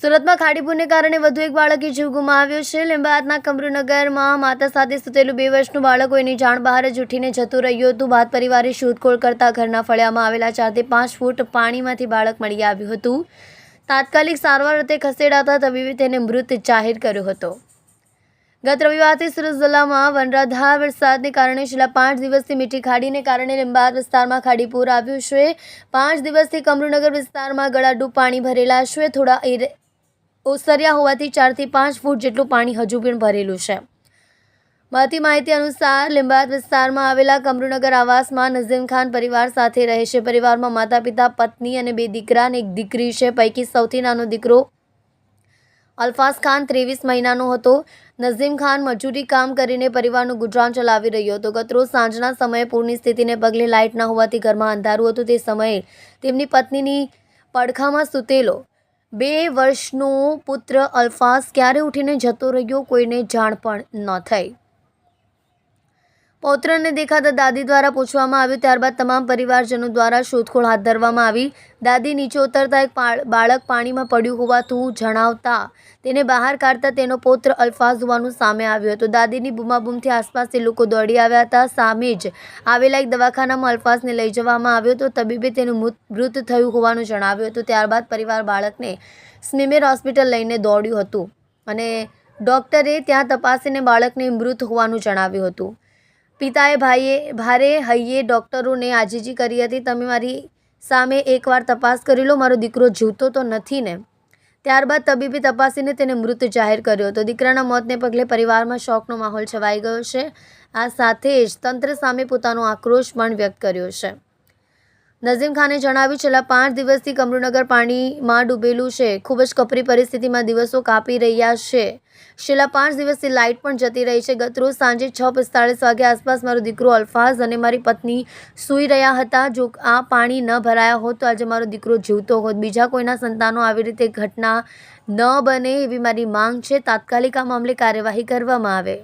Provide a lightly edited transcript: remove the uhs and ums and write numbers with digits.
સુરતમાં ખાડીપુરને કારણે વધુ એક બાળકે જીવ ગુમાવ્યો છે। લીંબાયતના કમરૂનગરમાં માતા સાથે સૂતેલું 2 વર્ષનું બાળક કોઈની જાણ બહાર જ ઉઠીને જતું રહ્યું હતું। બાદ પરિવારે શોધખોળ કરતા ઘરના ફળિયામાં આવેલા 4 થી 5 ફૂટ પાણીમાંથી બાળક મળી આવ્યું હતું। તાત્કાલિક સારવાર અર્થે ખસેડાતા તબીબે તેને મૃત જાહેર કર્યો હતો। ગત રવિવારથી સુરત જિલ્લામાં વનરાધાર વરસાદને કારણે છેલ્લા 5 દિવસથી મીઠી ખાડીને કારણે લીંબાયત વિસ્તારમાં ખાડીપુર આવ્યું છે। 5 દિવસથી કમરૂનગર વિસ્તારમાં ગળાડૂબ પાણી ભરેલા છે। થોડા ઓસર્યા હોવાથી 4 થી 5 ફૂટ જેટલું પાણી હજુ પણ ભરેલું છે। મળતી માહિતી અનુસાર લીંબાયત વિસ્તારમાં આવેલા કમરૂનગર આવાસમાં નઝીમ ખાન પરિવાર સાથે રહે છે। પરિવારમાં માતા પિતા, પત્ની અને 2 દીકરા અને 1 દીકરી છે। પૈકી સૌથી નાનો દીકરો અલ્ફાઝ ખાન 23 મહિનાનો હતો। નઝીમ ખાન મજૂરી કામ કરીને પરિવારનું ગુજરાન ચલાવી રહ્યો હતો। ગતરોજ સાંજના સમયે પૂરની સ્થિતિને પગલે લાઇટ ન હોવાથી ઘરમાં અંધારું હતું। તે સમયે તેમની પત્નીની પડખામાં સૂતેલો 2 વર્ષનો પુત્ર અલ્ફાઝ ક્યારે ઉઠીને જતો રહ્યો કોઈને જાણ પણ ન થઈ। પૌત્રને દેખાતા દાદી દ્વારા પૂછવામાં આવ્યું। ત્યારબાદ તમામ પરિવારજનો દ્વારા શોધખોળ હાથ ધરવામાં આવી। દાદી નીચે ઉતરતા એક બાળક પાણીમાં પડ્યું હોવાનું જણાવતા તેને બહાર કાઢતા તેનો પૌત્ર અલ્ફાઝ હોવાનું સામે આવ્યું હતું। દાદીની બૂમાબૂમથી આસપાસથી લોકો દોડી આવ્યા હતા। સામે જ આવેલા એક દવાખાનામાં અલ્ફાઝને લઈ જવામાં આવ્યો તો તબીબે તેનું મૃત થયું હોવાનું જણાવ્યું હતું। ત્યારબાદ પરિવાર બાળકને સ્મીમેર હોસ્પિટલ લઈને દોડ્યું હતું અને ડોક્ટરે ત્યાં તપાસીને બાળકને મૃત હોવાનું જણાવ્યું હતું। પિતાએ ભારે હૈયે ડોક્ટરોને આજીજી કરી હતી। તમે મારી સામે એકવાર તપાસ કરી લો, મારો દીકરો જીવતો તો નથી ને? ત્યારબાદ તબીબે તપાસીને તેને મૃત જાહેર કર્યો હતો। દીકરાના મોતને પગલે પરિવારમાં શોકનો માહોલ છવાઈ ગયો છે। આ સાથે જ તંત્ર સામે પોતાનો આક્રોશ પણ વ્યક્ત કર્યો છે। નઝીમ ખાને જણાવ્યું, છેલ્લા 5 દિવસથી કમરૂનગર પાણીમાં ડૂબેલું છે। ખૂબ જ કપરી પરિસ્થિતિમાં દિવસો કાપી રહ્યા છે। છેલ્લા 5 દિવસથી લાઇટ પણ જતી રહી છે। ગતરોજ સાંજે 6:45 વાગ્યા આસપાસ મારો દીકરો અલ્ફાઝ અને મારી પત્ની સૂઈ રહ્યા હતા। જો આ પાણી ન ભરાયા હોત તો આજે મારો દીકરો જીવતો હોત। બીજા કોઈના સંતાનો આવી રીતે ઘટના ન બને એવી મારી માંગ છે। તાત્કાલિક આ મામલે કાર્યવાહી કરવામાં આવે।